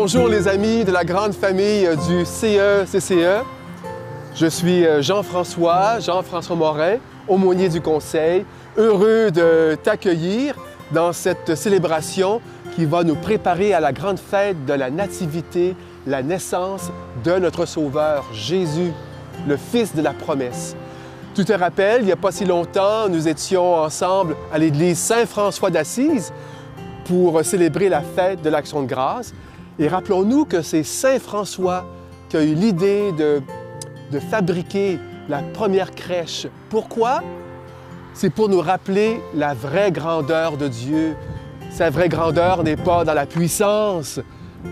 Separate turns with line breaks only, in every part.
Bonjour les amis de la grande famille du CE-CCE. Je suis Jean-François Morin, aumônier du Conseil, heureux de t'accueillir dans cette célébration qui va nous préparer à la grande fête de la Nativité, la naissance de notre Sauveur, Jésus, le Fils de la promesse. Tu te rappelles, il n'y a pas si longtemps, nous étions ensemble à l'église Saint-François d'Assise pour célébrer la fête de l'Action de grâce. Et rappelons-nous que c'est Saint François qui a eu l'idée de fabriquer la première crèche. Pourquoi? C'est pour nous rappeler la vraie grandeur de Dieu. Sa vraie grandeur n'est pas dans la puissance.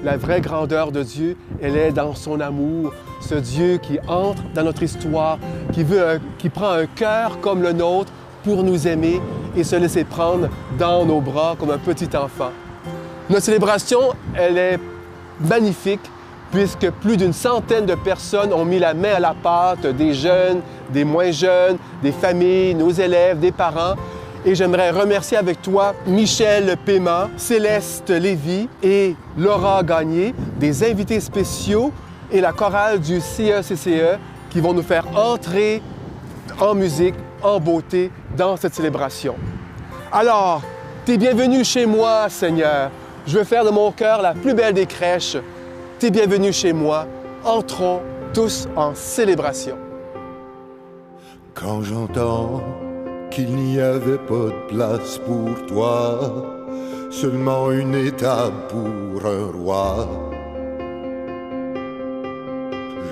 La vraie grandeur de Dieu, elle est dans son amour. Ce Dieu qui entre dans notre histoire, qui prend un cœur comme le nôtre pour nous aimer et se laisser prendre dans nos bras comme un petit enfant. Notre célébration, elle est magnifique puisque plus d'une centaine de personnes ont mis la main à la pâte, des jeunes, des moins jeunes, des familles, nos élèves, des parents. Et j'aimerais remercier avec toi Michel Paiement, Céleste Lévy et Laura Gagné, des invités spéciaux et la chorale du CE-CCE qui vont nous faire entrer en musique, en beauté dans cette célébration. Alors, t'es bienvenu chez moi, Seigneur. Je veux faire de mon cœur la plus belle des crèches. T'es bienvenu chez moi. Entrons tous en célébration.
Quand j'entends qu'il n'y avait pas de place pour toi, seulement une étape pour un roi,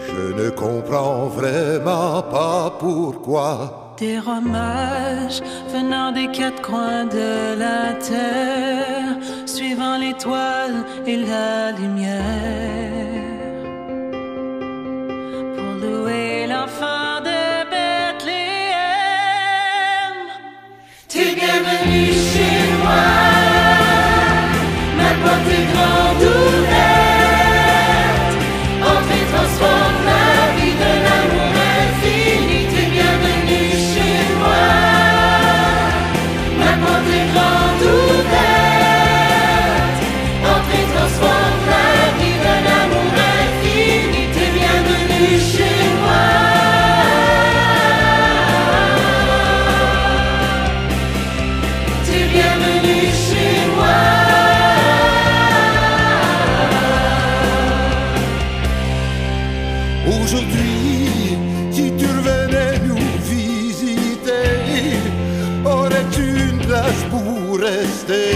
je ne comprends vraiment pas pourquoi.
Des rois mages venant des quatre coins de la terre, suivant l'étoile et la lumière, pour louer l'enfant de Bethléem. T'es bienvenu chez moi, ma porte est grande ouverte, entrez, transforme la vie de l'amour infini. T'es bienvenu chez moi, ma porte est grande ouverte, entrez, transforme la vie de l'amour infini. T'es bienvenu chez moi. T'es bienvenu chez moi.
Aujourd'hui, si tu revenais nous visiter, aurais-tu une place pour rester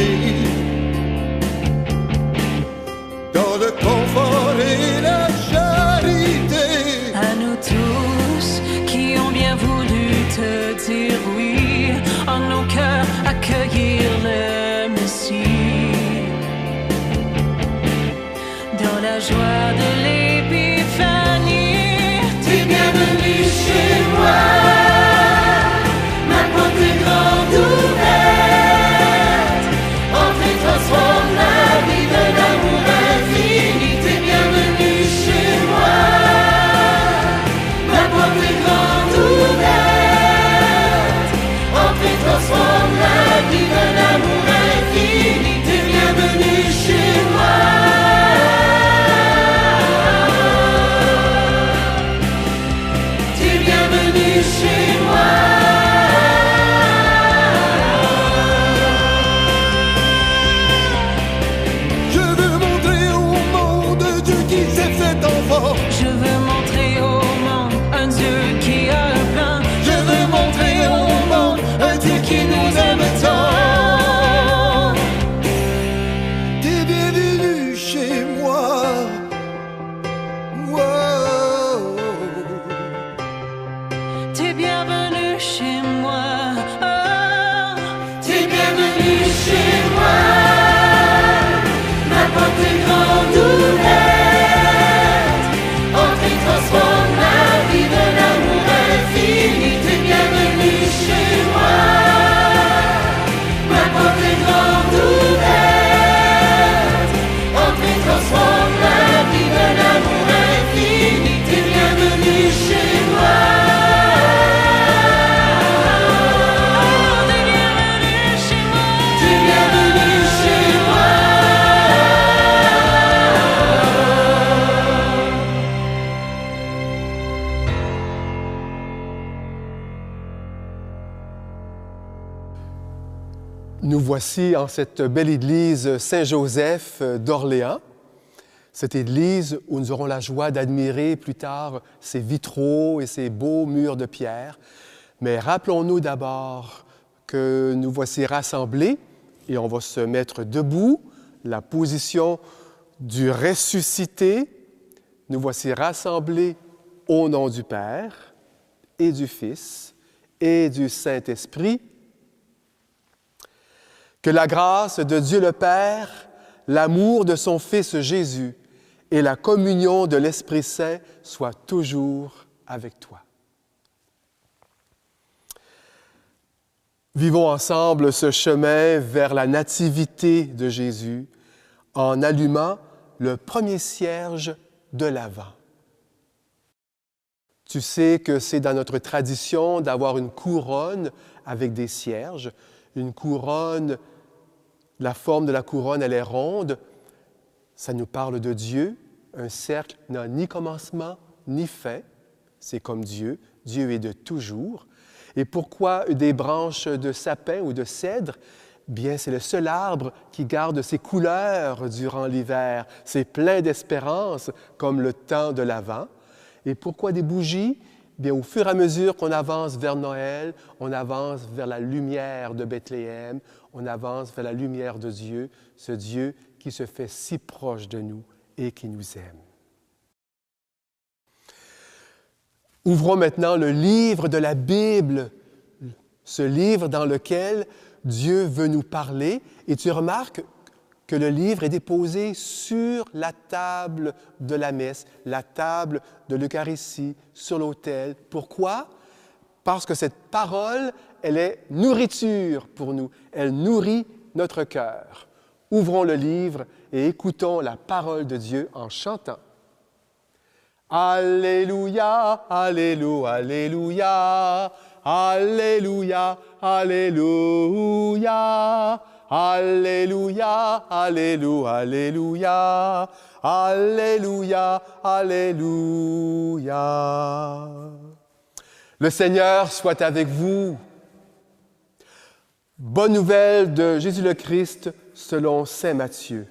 dans le confort et la charité?
À nous tous qui ont bien voulu te dire oui, en nos cœurs accueillir le Messie, dans la joie de l'épiphanie. T'es bienvenu chez moi, ma porte est grande ouverte, entrez, transforme la vie de l'amour infini. T'es bienvenu chez moi, ma porte est grande ouverte, entrez, transforme la vie de l'amour infini. T'es bienvenu chez moi. T'es bienvenu chez moi.
Je veux montrer au monde Dieu qui s'est fait enfant.
Je veux montrer au monde un Dieu qui a un plan.
Je veux montrer au monde un Dieu qui nous aime tant. T'es bienvenu chez moi. Wow.
T'es bienvenu chez moi. Oh. T'es bienvenu chez moi. Ma porte est grande ouverte, entrez, transforme la vie de l'amour infini. T'es bienvenu chez moi. Ma porte est grande ouverte, entrez, transforme la vie de l'amour infini. T'es bienvenu chez moi. T'es bienvenu chez moi. T'es bienvenu chez moi.
Nous voici en cette belle église Saint-Joseph d'Orléans, cette église où nous aurons la joie d'admirer plus tard ses vitraux et ses beaux murs de pierre. Mais rappelons-nous d'abord que nous voici rassemblés et on va se mettre debout, la position du ressuscité. Nous voici rassemblés au nom du Père et du Fils et du Saint-Esprit. Que la grâce de Dieu le Père, l'amour de son Fils Jésus et la communion de l'Esprit Saint soient toujours avec toi. Vivons ensemble ce chemin vers la nativité de Jésus en allumant le premier cierge de l'Avent. Tu sais que c'est dans notre tradition d'avoir une couronne avec des cierges, une couronne. La forme de la couronne, elle est ronde. Ça nous parle de Dieu. Un cercle n'a ni commencement ni fin. C'est comme Dieu. Dieu est de toujours. Et pourquoi des branches de sapin ou de cèdre? Bien, c'est le seul arbre qui garde ses couleurs durant l'hiver. C'est plein d'espérance, comme le temps de l'Avent. Et pourquoi des bougies? Bien, au fur et à mesure qu'on avance vers Noël, on avance vers la lumière de Bethléem, on avance vers la lumière de Dieu, ce Dieu qui se fait si proche de nous et qui nous aime. Ouvrons maintenant le livre de la Bible, ce livre dans lequel Dieu veut nous parler. Et tu remarques que le livre est déposé sur la table de la messe, la table de l'Eucharistie, sur l'autel. Pourquoi? Parce que cette parole, elle est nourriture pour nous. Elle nourrit notre cœur. Ouvrons le livre et écoutons la parole de Dieu en chantant. Alléluia, Alléluia, Alléluia, Alléluia, Alléluia. Alléluia, Alléluia, Alléluia, Alléluia, Alléluia. Le Seigneur soit avec vous. Bonne nouvelle de Jésus le Christ selon saint Matthieu.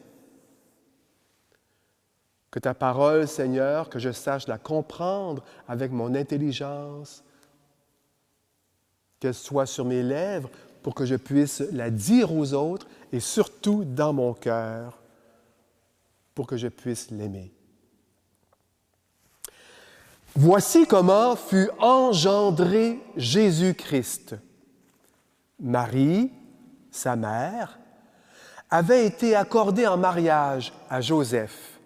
Que ta parole, Seigneur, que je sache la comprendre avec mon intelligence, qu'elle soit sur mes lèvres, pour que je puisse la dire aux autres et surtout dans mon cœur, pour que je puisse l'aimer. Voici comment fut engendré Jésus-Christ. Marie, sa mère, avait été accordée en mariage à Joseph.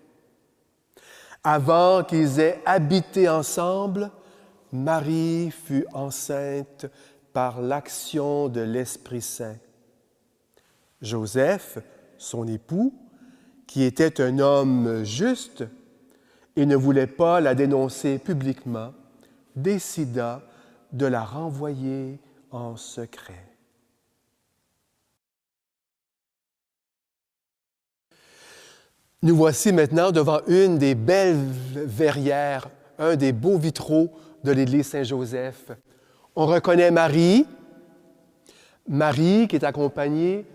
Avant qu'ils aient habité ensemble, Marie fut enceinte par l'action de l'Esprit Saint. Joseph, son époux, qui était un homme juste et ne voulait pas la dénoncer publiquement, décida de la renvoyer en secret. Nous voici maintenant devant une des belles verrières, un des beaux vitraux de l'église Saint-Joseph. On reconnaît Marie qui est accompagnée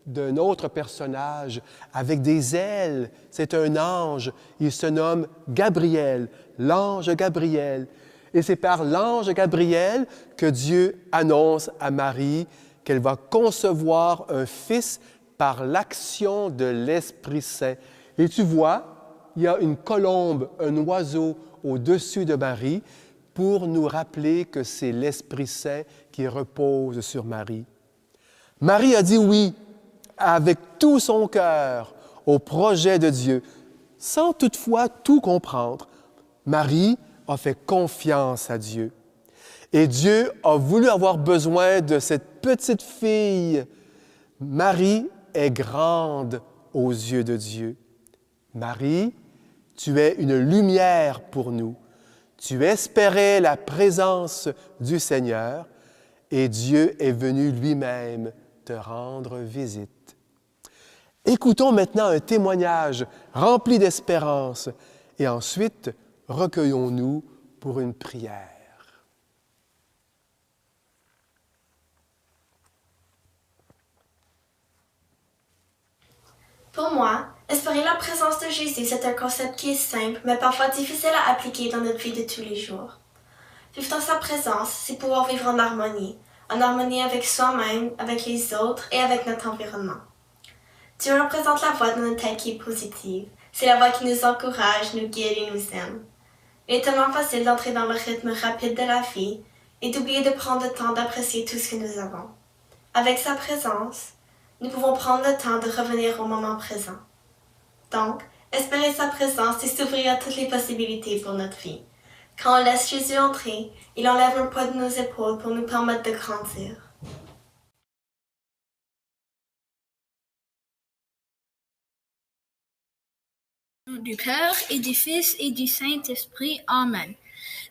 d'un autre personnage avec des ailes. C'est un ange. Il se nomme Gabriel, l'ange Gabriel. Et c'est par l'ange Gabriel que Dieu annonce à Marie qu'elle va concevoir un fils par l'action de l'Esprit Saint. Et tu vois, il y a une colombe, un oiseau au-dessus de Marie pour nous rappeler que c'est l'Esprit Saint qui repose sur Marie. Marie a dit oui avec tout son cœur au projet de Dieu, sans toutefois tout comprendre. Marie a fait confiance à Dieu. Et Dieu a voulu avoir besoin de cette petite fille. Marie est grande aux yeux de Dieu. Marie, tu es une lumière pour nous. Tu espérais la présence du Seigneur et Dieu est venu lui-même te rendre visite. Écoutons maintenant un témoignage rempli d'espérance et ensuite recueillons-nous pour une prière.
Pour moi, espérer la présence de Jésus, c'est un concept qui est simple, mais parfois difficile à appliquer dans notre vie de tous les jours. Vivre dans sa présence, c'est pouvoir vivre en harmonie avec soi-même, avec les autres et avec notre environnement. Dieu représente la voix dans notre tête qui est positive. C'est la voix qui nous encourage, nous guide et nous aime. Il est tellement facile d'entrer dans le rythme rapide de la vie et d'oublier de prendre le temps d'apprécier tout ce que nous avons. Avec sa présence, nous pouvons prendre le temps de revenir au moment présent. Donc, espérer sa présence, c'est s'ouvrir à toutes les possibilités pour notre vie. Quand on laisse Jésus entrer, il enlève un poids de nos épaules pour nous permettre de grandir.
Au nom du Père et du Fils et du Saint-Esprit. Amen.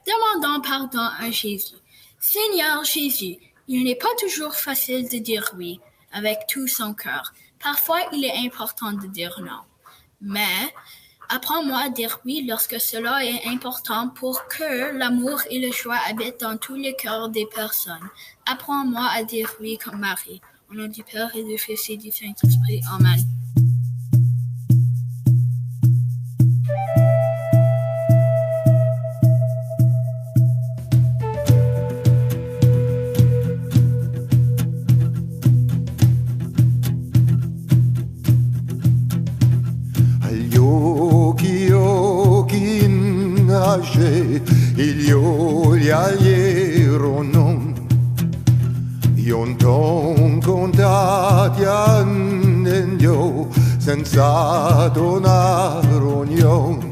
Demandons pardon à Jésus. Seigneur Jésus, il n'est pas toujours facile de dire oui avec tout son cœur. Parfois, il est important de dire non. Mais apprends-moi à dire oui lorsque cela est important pour que l'amour et le choix habitent dans tous les cœurs des personnes. Apprends-moi à dire oui comme Marie. Au nom du Père et du Fils et du Saint-Esprit. Amen.
Gli aglierono, io non contati andendo senza donare ognuno.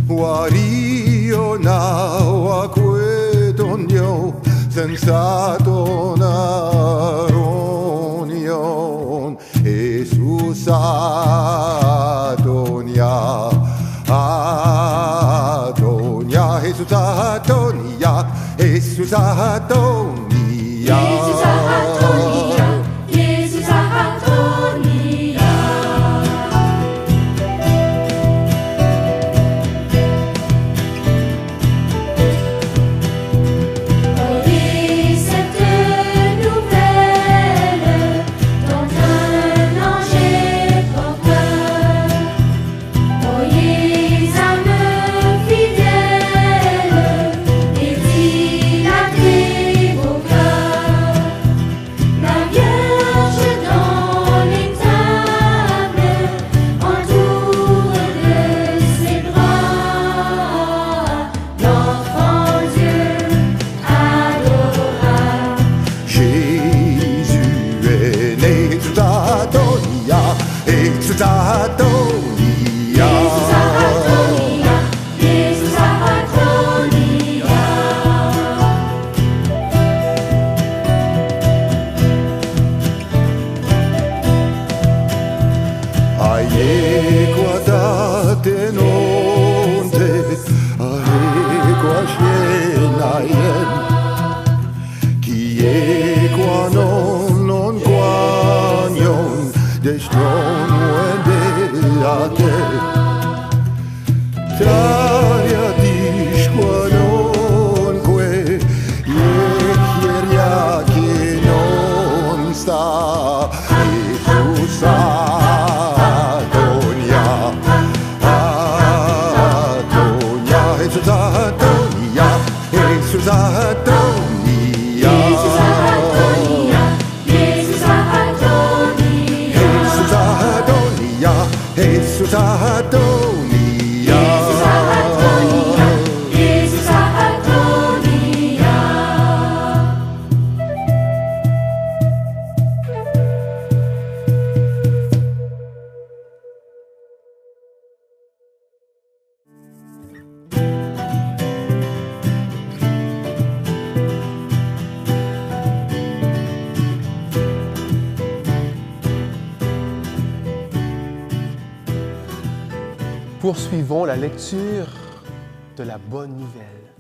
Wario na quedonio senza donare ognuno. Jesus Adonia. Adonia, Jesus Adonia, Jesus Adonia.
Jesus Adonia, Jesus Adonia. Auris cette nouvelle dont un ange est porteur. Oyez âme fidèle et dilatez vos cœurs. La Vierge dans l'étable entoure de ses bras l'enfant Dieu adorable.
Jésus est né, Jesus Adonia, Jesus Adonia.
Jesus Adonia, Jesus Adonia.
Aie guardate nonte, aie qua scenaien. Chi è qua non guagnon, destron wende a te. Taria dis qua non que, chieria che non sta. Jesus Adonia, Adonia, Jesus Adonia, Jesus Adonia,
Jesus Adonia, Jesus Adonia.
Jesus Adonia, Jesus Adonia.
Jesus Adonia, Jesus Adonia.
Poursuivons la lecture de la bonne nouvelle.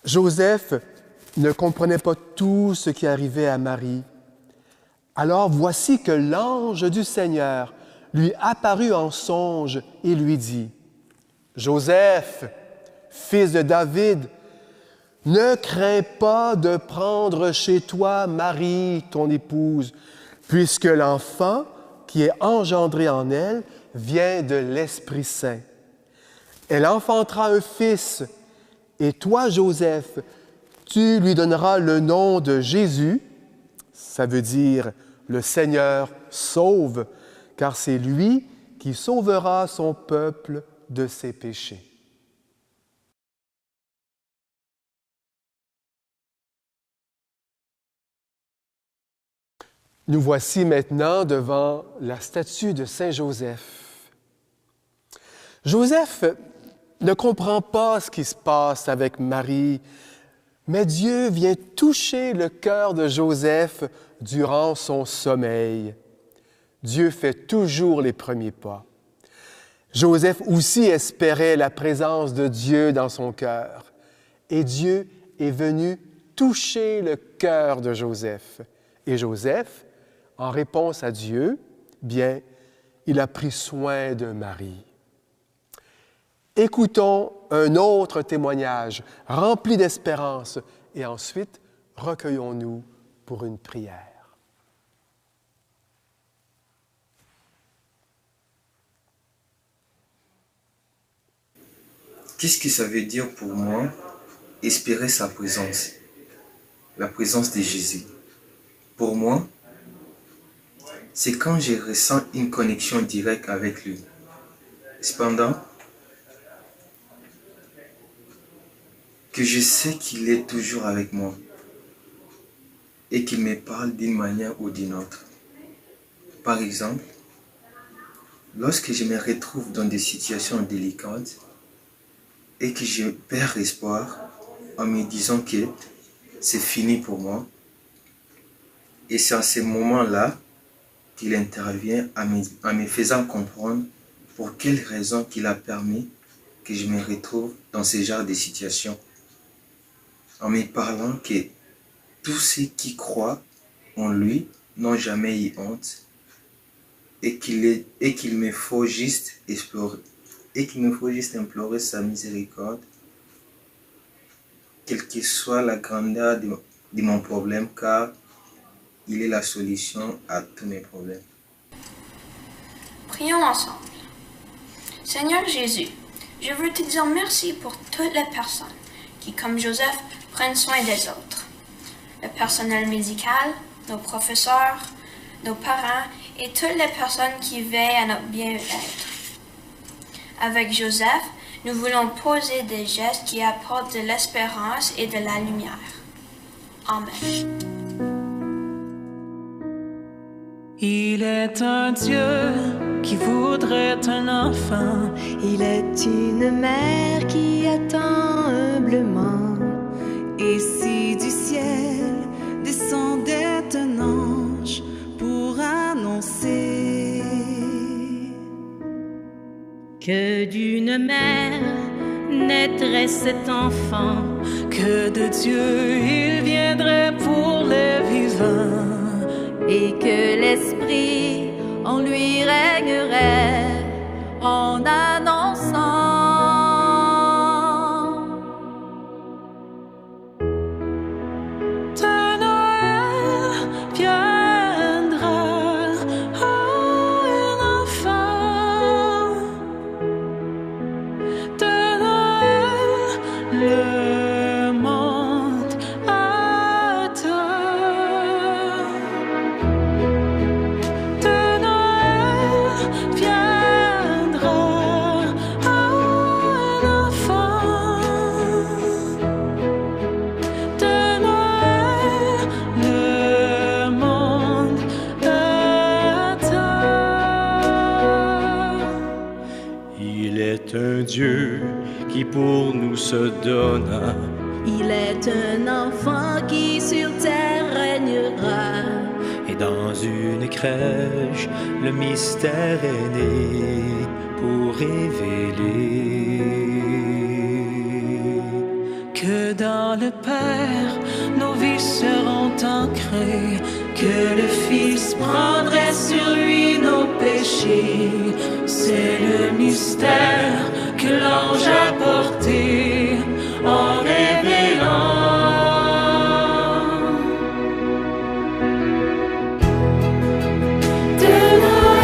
Joseph ne comprenait pas tout ce qui arrivait à Marie. Alors voici que l'ange du Seigneur lui apparut en songe et lui dit, « Joseph, fils de David, ne crains pas de prendre chez toi Marie, ton épouse, puisque l'enfant qui est engendré en elle vient de l'Esprit Saint. Elle enfantera un fils, et toi, Joseph, tu lui donneras le nom de Jésus, ça veut dire le Seigneur sauve, car c'est lui qui sauvera son peuple de ses péchés. Nous voici maintenant devant la statue de Saint Joseph. Joseph ne comprend pas ce qui se passe avec Marie, mais Dieu vient toucher le cœur de Joseph durant son sommeil. Dieu fait toujours les premiers pas. Joseph aussi espérait la présence de Dieu dans son cœur. Et Dieu est venu toucher le cœur de Joseph. Et Joseph, en réponse à Dieu, bien, il a pris soin de Marie. Écoutons un autre témoignage rempli d'espérance et ensuite recueillons-nous pour une prière.
Qu'est-ce que ça veut dire pour moi, espérer sa présence, la présence de Jésus? Pour moi, c'est quand je ressens une connexion directe avec lui. Cependant, que je sais qu'il est toujours avec moi et qu'il me parle d'une manière ou d'une autre. Par exemple, lorsque je me retrouve dans des situations délicates et que je perds espoir en me disant que c'est fini pour moi, et c'est à ce moment-là qu'il intervient en me faisant comprendre pour quelles raisons qu'il a permis que je me retrouve dans ce genre de situation. En me parlant que tous ceux qui croient en lui n'ont jamais eu honte et qu'il me faut juste implorer sa miséricorde, quelle que soit la grandeur de mon problème, car il est la solution à tous mes problèmes.
Prions ensemble. Seigneur Jésus, je veux te dire merci pour toutes les personnes qui, comme Joseph, prennent soin des autres. Le personnel médical, nos professeurs, nos parents et toutes les personnes qui veillent à notre bien-être. Avec Joseph, nous voulons poser des gestes qui apportent de l'espérance et de la lumière. Amen.
Il est un Dieu qui voudrait un enfant.
Il est une mère qui attend humblement. Et si du ciel descendait un ange pour annoncer
que d'une mère naîtrait cet enfant,
que de Dieu il viendrait pour les vivants,
et que l'Esprit en lui régnerait en annonçant
de Noël viendra un enfant, de Noël le monde attend. De Noël viendra un enfant, de Noël le monde attend.
Il est un Dieu qui pour nous se donna.
il est un enfant qui sur terre régnera.
Et dans une crèche, le mystère est né pour révéler
Que dans le Père, nos vies seront ancrées, que le Fils prendrait sur lui nos péchés. C'est le mystère que l'ange a porté en révélant
De Noël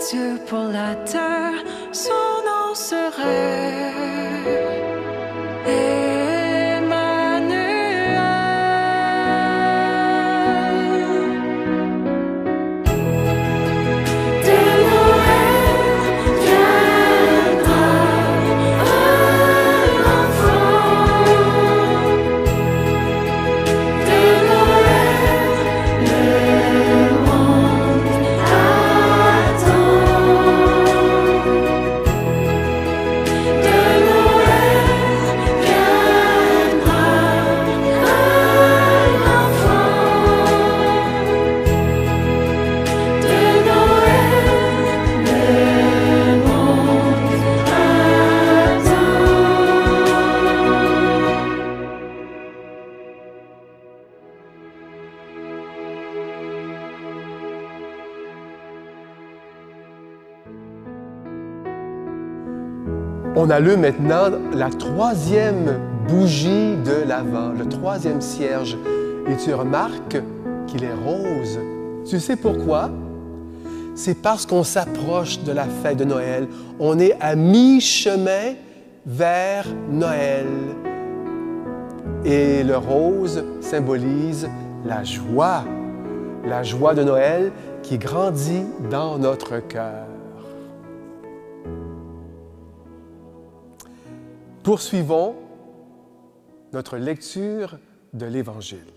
cieux pour la terre, son nom serait
On allume maintenant la troisième bougie de l'Avent, le troisième cierge. Et tu remarques qu'il est rose. Tu sais pourquoi? C'est parce qu'on s'approche de la fête de Noël. On est à mi-chemin vers Noël. Et le rose symbolise la joie de Noël qui grandit dans notre cœur. Poursuivons notre lecture de l'Évangile.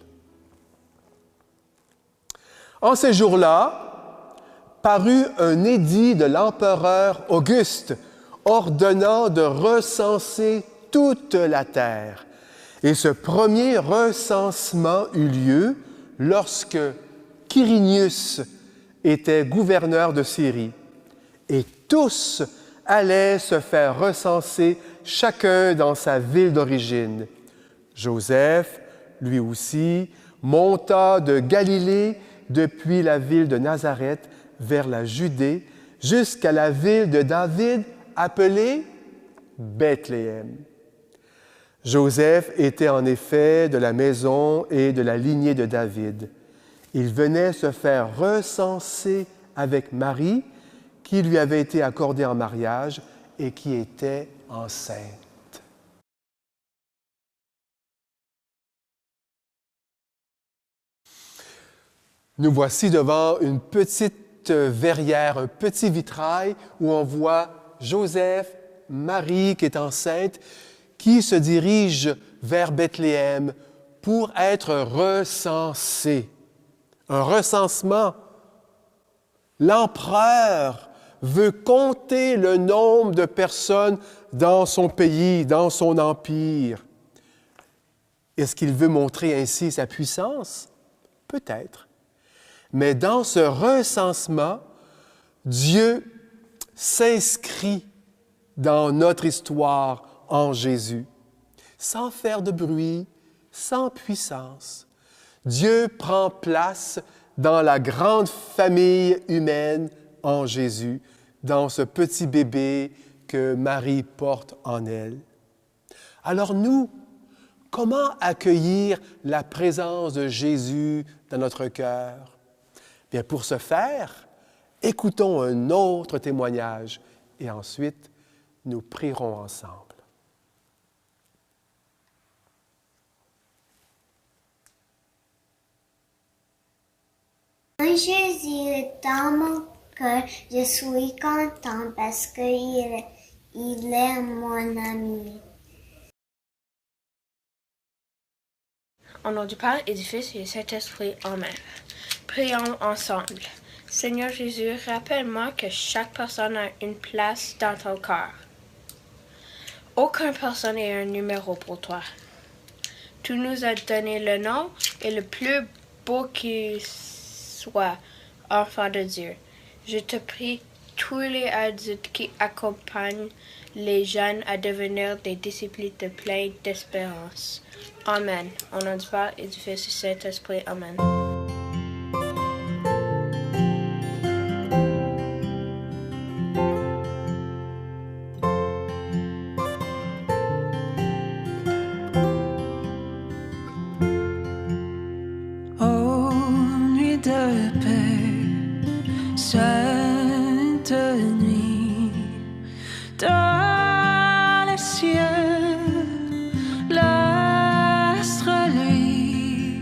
En ces jours-là, parut un édit de l'empereur Auguste ordonnant de recenser toute la terre. Et ce premier recensement eut lieu lorsque Quirinius était gouverneur de Syrie. Et tous allaient se faire recenser chacun dans sa ville d'origine. Joseph, lui aussi, monta de Galilée depuis la ville de Nazareth vers la Judée jusqu'à la ville de David appelée Bethléem. Joseph était en effet de la maison et de la lignée de David. Il venait se faire recenser avec Marie, qui lui avait été accordée en mariage et qui était enceinte. Nous voici devant une petite verrière, un petit vitrail où on voit Joseph, Marie qui est enceinte, qui se dirige vers Bethléem pour être recensé. Un recensement. L'empereur veut compter le nombre de personnes dans son pays, dans son empire. Est-ce qu'il veut montrer ainsi sa puissance? Peut-être. Mais dans ce recensement, Dieu s'inscrit dans notre histoire en Jésus, sans faire de bruit, sans puissance. Dieu prend place dans la grande famille humaine en Jésus, dans ce petit bébé que Marie porte en elle. Alors nous, comment accueillir la présence de Jésus dans notre cœur? Bien, pour ce faire, écoutons un autre témoignage et ensuite, nous prierons ensemble.
Quand Jésus est dans mon cœur, je suis content parce qu'il est mon ami.
Au nom du Père et du Fils et du Saint-Esprit, Amen. Prions ensemble. Seigneur Jésus, rappelle-moi que chaque personne a une place dans ton cœur. Aucune personne n'est un numéro pour toi. Tu nous as donné le nom et le plus beau qui soit, enfant de Dieu. Je te prie, tous les adultes qui accompagnent les jeunes à devenir des disciples de plein d'espérance. Amen. Au nom du Père et du Fils et du Saint-Esprit. Amen.
Ô nuit de paix, Sainte sainte nuit, dans les cieux, l'astre luit,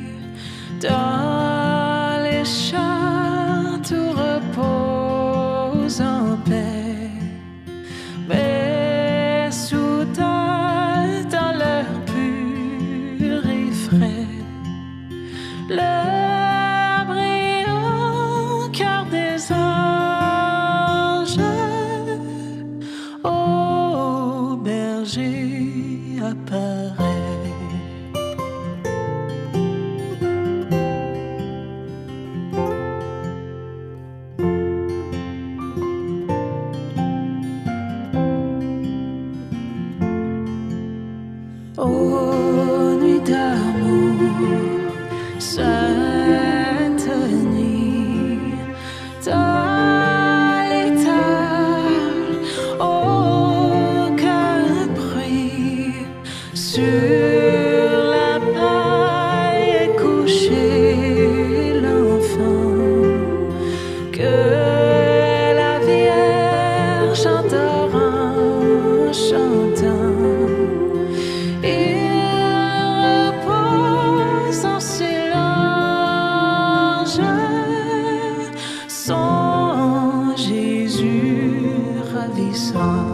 dans les champs tout repose en paix. Mais soudain, dans l'air pur et frais, le brillant cœur des anges au berger apparaît. Ô nuit d'amour, sainte nuit, dans l'étable, aucun bruit, sur la paille est couché l'enfant, que la Vierge endort en chantant. Son Jésus ravissant.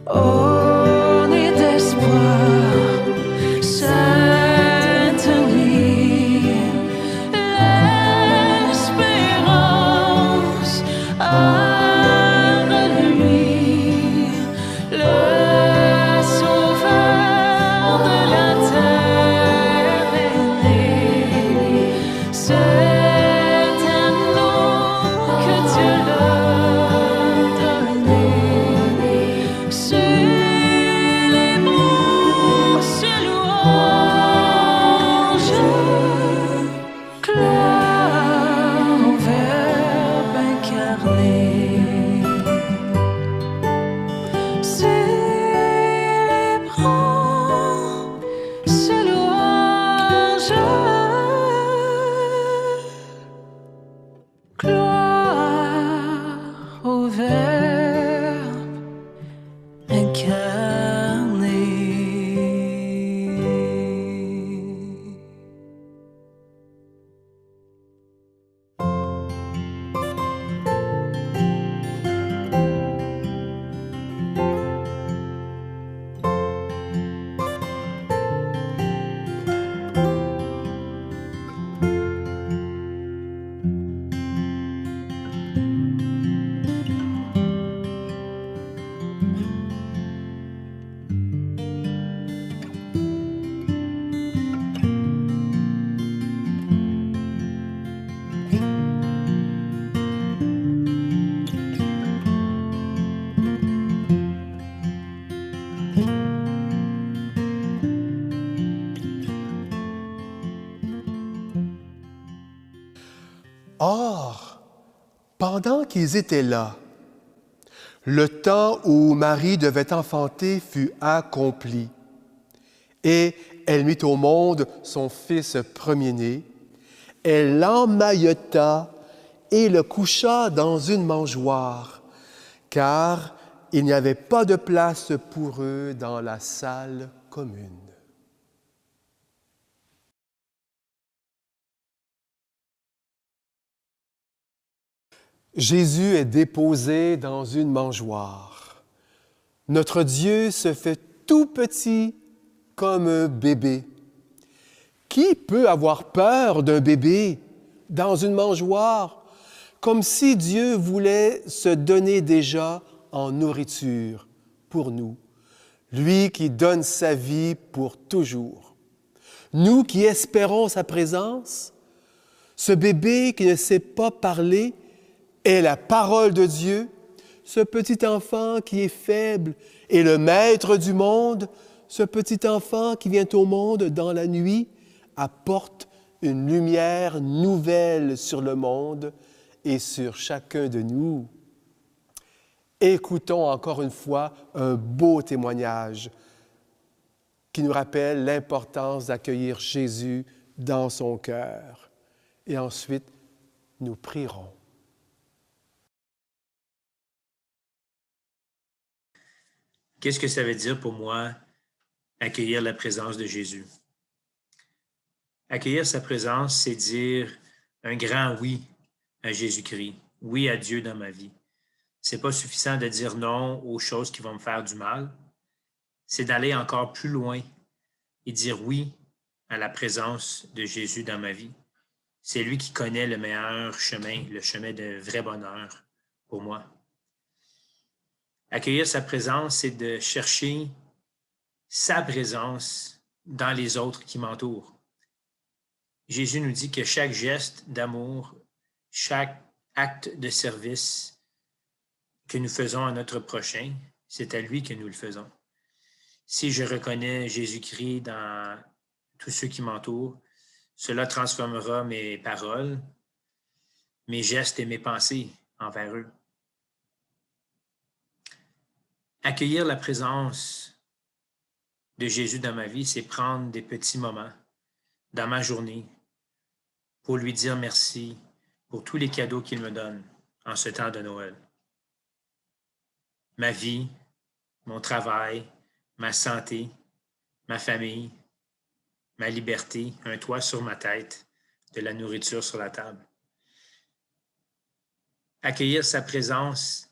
Ô nuit d'espoir, sainte nuit, l'espérance a reluit, le sauveur de la terre est né. C'est un nom que Dieu leur donné. Célébrons ce louange, gloire au Verbe incarné. Célébrons ce louange, gloire au Verbe incarné.
Or, pendant qu'ils étaient là, le temps où Marie devait enfanter fut accompli, et elle mit au monde son fils premier-né. Elle l'emmaillota et le coucha dans une mangeoire, car il n'y avait pas de place pour eux dans la salle commune. Jésus est déposé dans une mangeoire. Notre Dieu se fait tout petit comme un bébé. Qui peut avoir peur d'un bébé dans une mangeoire, comme si Dieu voulait se donner déjà en nourriture pour nous, lui qui donne sa vie pour toujours. Nous qui espérons sa présence, ce bébé qui ne sait pas parler est la parole de Dieu, ce petit enfant qui est faible est le maître du monde, ce petit enfant qui vient au monde dans la nuit apporte une lumière nouvelle sur le monde et sur chacun de nous. Écoutons encore une fois un beau témoignage qui nous rappelle l'importance d'accueillir Jésus dans son cœur. Et ensuite, nous prierons.
Qu'est-ce que ça veut dire pour moi, accueillir la présence de Jésus? Accueillir sa présence, c'est dire un grand oui à Jésus-Christ, oui à Dieu dans ma vie. C'est pas suffisant de dire non aux choses qui vont me faire du mal. C'est d'aller encore plus loin et dire oui à la présence de Jésus dans ma vie. C'est lui qui connaît le meilleur chemin, le chemin de vrai bonheur pour moi. Accueillir sa présence, c'est de chercher sa présence dans les autres qui m'entourent. Jésus nous dit que chaque geste d'amour, chaque acte de service que nous faisons à notre prochain, c'est à lui que nous le faisons. Si je reconnais Jésus-Christ dans tous ceux qui m'entourent, cela transformera mes paroles, mes gestes et mes pensées envers eux. Accueillir la présence de Jésus dans ma vie, c'est prendre des petits moments dans ma journée pour lui dire merci pour tous les cadeaux qu'il me donne en ce temps de Noël. Ma vie, mon travail, ma santé, ma famille, ma liberté, un toit sur ma tête, de la nourriture sur la table. Accueillir sa présence,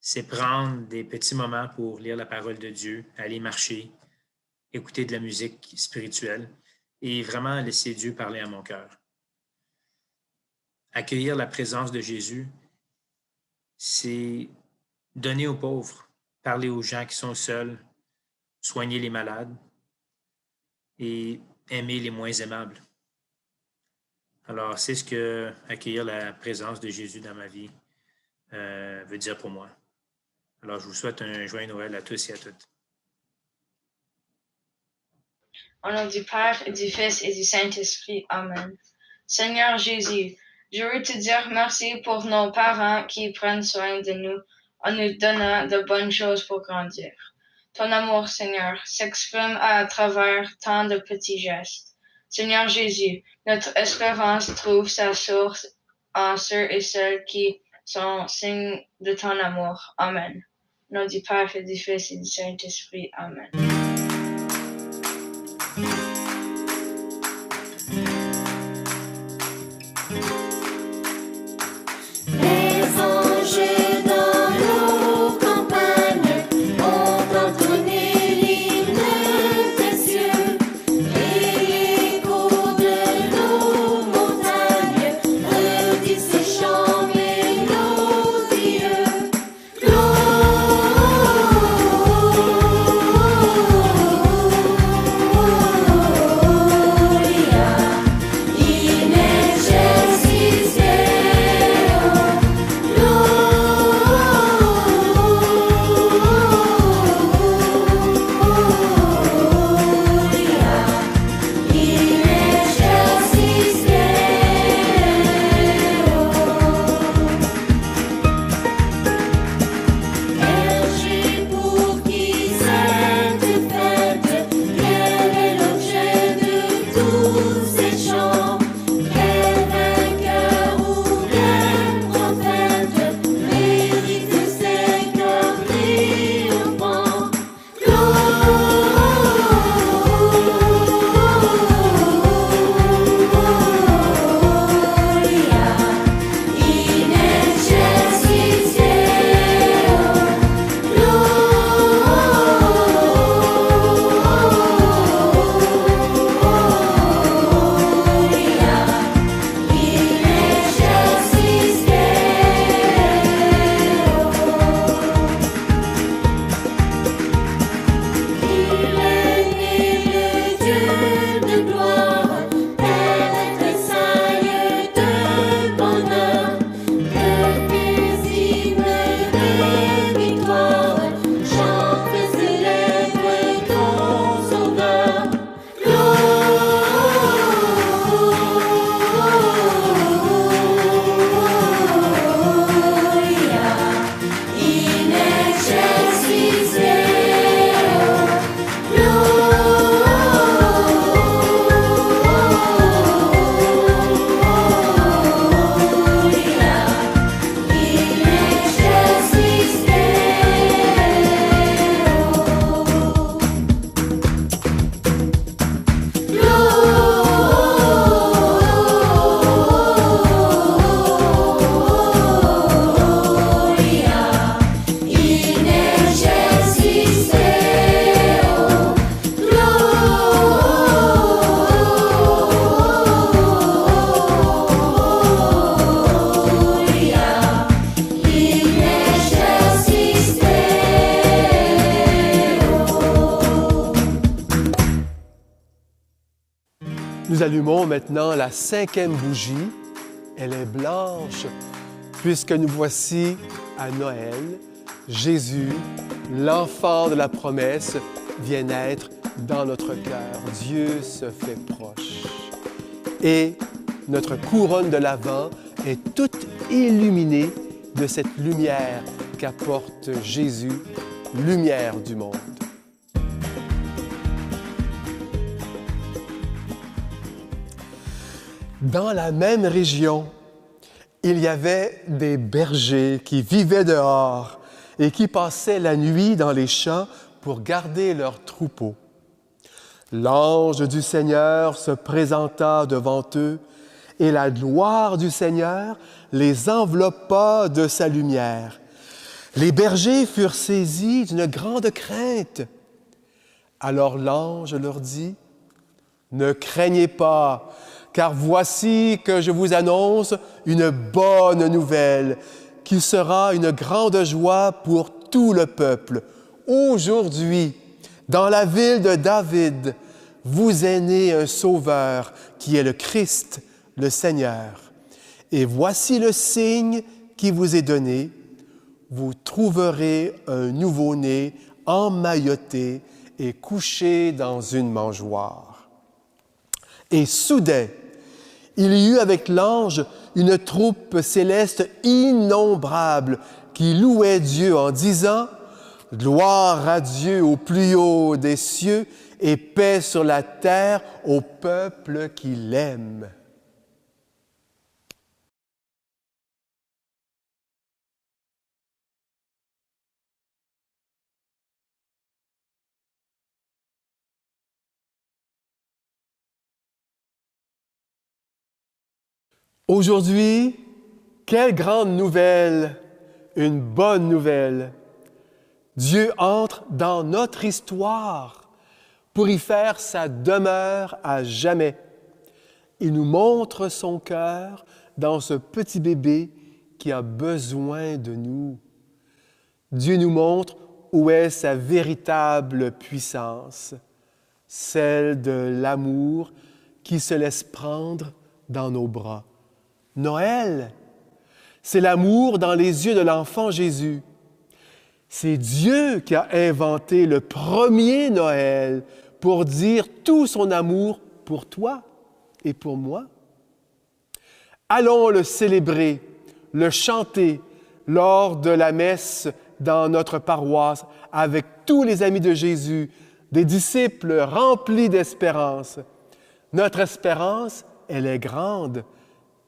c'est prendre des petits moments pour lire la parole de Dieu, aller marcher, écouter de la musique spirituelle et vraiment laisser Dieu parler à mon cœur. Accueillir la présence de Jésus, c'est donner aux pauvres, parler aux gens qui sont seuls, soigner les malades et aimer les moins aimables. Alors, c'est ce que accueillir la présence de Jésus dans ma vie veut dire pour moi. Alors, je vous souhaite un joyeux Noël à tous et à toutes.
Au nom du Père, et du Fils et du Saint-Esprit. Amen. Seigneur Jésus, je veux te dire merci pour nos parents qui prennent soin de nous en nous donnant de bonnes choses pour grandir. Ton amour, Seigneur, s'exprime à travers tant de petits gestes. Seigneur Jésus, notre espérance trouve sa source en ceux et celles qui sont signes de ton amour. Amen. Au nom du Père et du Fils et du Saint-Esprit. Amen.
Oh
Nous allumons maintenant la 5e bougie. Elle est blanche, puisque nous voici à Noël. Jésus, l'enfant de la promesse, vient naître dans notre cœur. Dieu se fait proche. Et notre couronne de l'Avent est toute illuminée de cette lumière qu'apporte Jésus, lumière du monde. Dans la même région, il y avait des bergers qui vivaient dehors et qui passaient la nuit dans les champs pour garder leurs troupeaux. L'ange du Seigneur se présenta devant eux et la gloire du Seigneur les enveloppa de sa lumière. Les bergers furent saisis d'une grande crainte. Alors l'ange leur dit, « Ne craignez pas, car voici que je vous annonce une bonne nouvelle qui sera une grande joie pour tout le peuple. Aujourd'hui, dans la ville de David, vous est né un Sauveur qui est le Christ, le Seigneur. Et voici le signe qui vous est donné. Vous trouverez un nouveau-né emmailloté et couché dans une mangeoire. » Et soudain, il y eut avec l'ange une troupe céleste innombrable qui louait Dieu en disant « Gloire à Dieu au plus haut des cieux et paix sur la terre au peuple qui l'aime. » Aujourd'hui, quelle grande nouvelle, une bonne nouvelle. Dieu entre dans notre histoire pour y faire sa demeure à jamais. Il nous montre son cœur dans ce petit bébé qui a besoin de nous. Dieu nous montre où est sa véritable puissance, celle de l'amour qui se laisse prendre dans nos bras. Noël, c'est l'amour dans les yeux de l'enfant Jésus. C'est Dieu qui a inventé le premier Noël pour dire tout son amour pour toi et pour moi. Allons le célébrer, le chanter lors de la messe dans notre paroisse avec tous les amis de Jésus, des disciples remplis d'espérance. Notre espérance, elle est grande.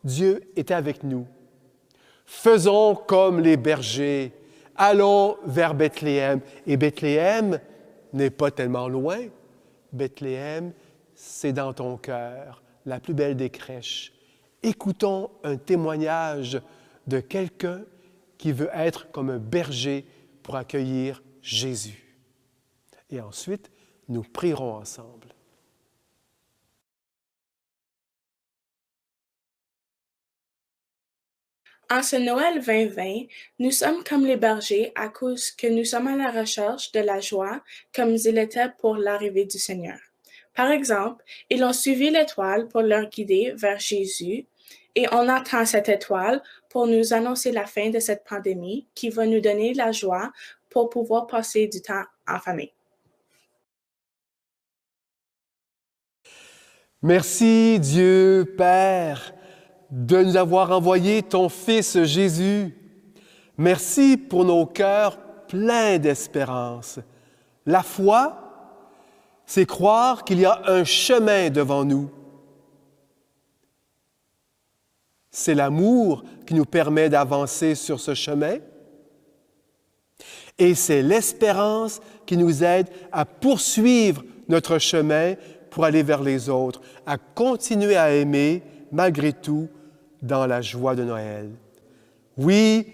Dieu est avec nous. Faisons comme les bergers. Allons vers Bethléem. Et Bethléem n'est pas tellement loin. Bethléem, c'est dans ton cœur, la plus belle des crèches. Écoutons un témoignage de quelqu'un qui veut être comme un berger pour accueillir Jésus. Et ensuite, nous prierons ensemble.
En ce Noël 2020, nous sommes comme les bergers à cause que nous sommes à la recherche de la joie comme ils l'étaient pour l'arrivée du Seigneur. Par exemple, ils ont suivi l'étoile pour leur guider vers Jésus et on attend cette étoile pour nous annoncer la fin de cette pandémie qui va nous donner la joie pour pouvoir passer du temps en famille.
Merci Dieu Père de nous avoir envoyé ton Fils Jésus. Merci pour nos cœurs pleins d'espérance. La foi, c'est croire qu'il y a un chemin devant nous. C'est l'amour qui nous permet d'avancer sur ce chemin. Et c'est l'espérance qui nous aide à poursuivre notre chemin pour aller vers les autres, à continuer à aimer malgré tout dans la joie de Noël. Oui,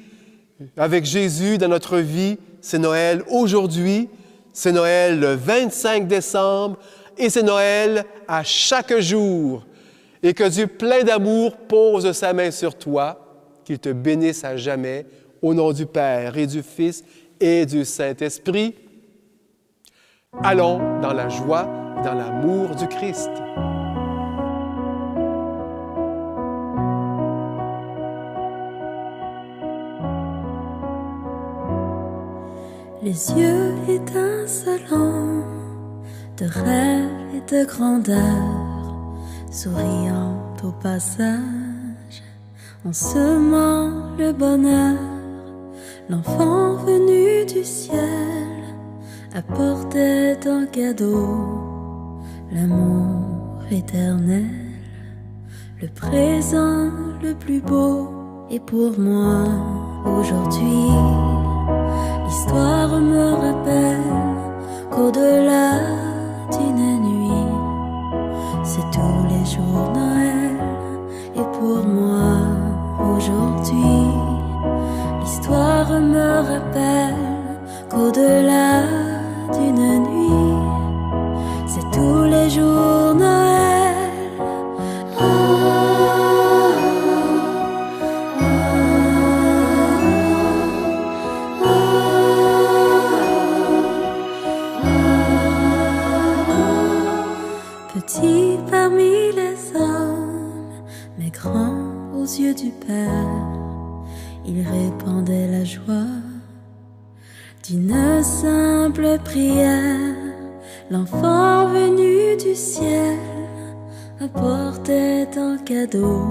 avec Jésus dans notre vie, c'est Noël aujourd'hui, c'est Noël le 25 décembre et c'est Noël à chaque jour. Et que Dieu plein d'amour pose sa main sur toi, qu'il te bénisse à jamais, au nom du Père et du Fils et du Saint-Esprit. Allons dans la joie, dans l'amour du Christ.
les yeux étincelants de rêve et de grandeur, souriant au passage, en semant le bonheur. L'enfant venu du ciel apportait un cadeau, l'amour éternel, le présent le plus beau. Et pour moi, aujourd'hui, l'histoire me rappelle qu'au-delà d'une nuit, c'est tous les jours Noël. Et pour moi, aujourd'hui, l'histoire me rappelle qu'au-delà d'une nuit, c'est tous les jours Noël. Petit parmi les hommes, mais grand aux yeux du Père, il répandait la joie d'une simple prière. L'enfant venu du ciel apportait un cadeau,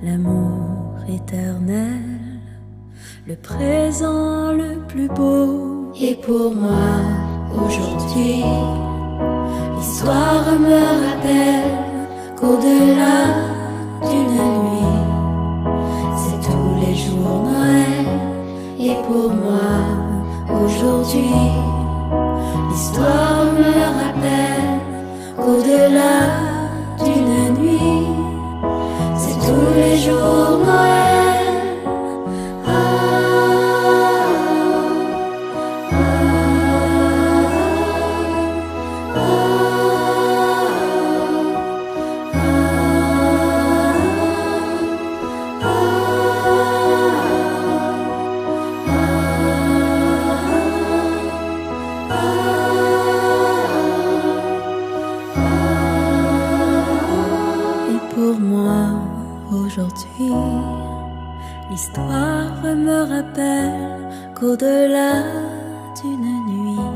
l'amour éternel, le présent le plus beau. Et pour moi, aujourd'hui, l'histoire me rappelle qu'au-delà d'une nuit, c'est tous les jours Noël. Et pour moi, aujourd'hui, l'histoire me rappelle qu'au-delà d'une nuit, c'est tous les jours Noël. Aujourd'hui, l'histoire me rappelle qu'au-delà d'une nuit,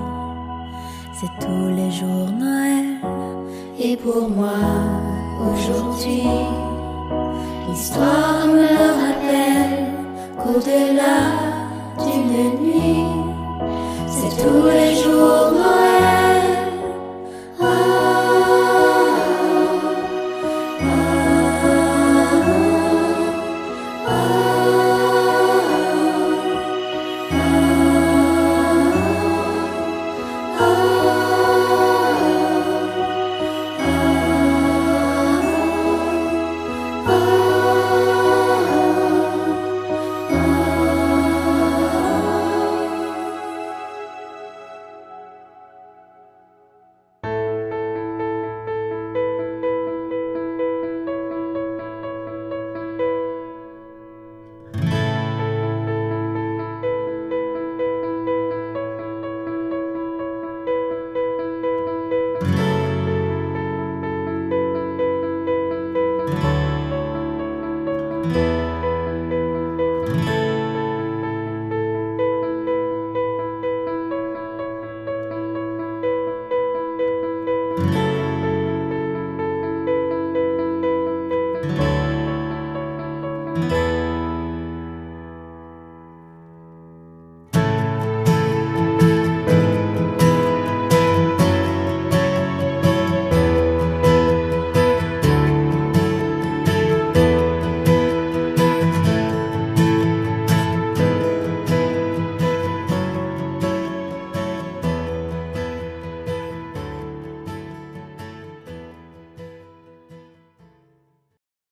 c'est tous les jours Noël. Et pour moi, aujourd'hui, l'histoire me rappelle qu'au-delà d'une nuit, c'est tous les jours Noël.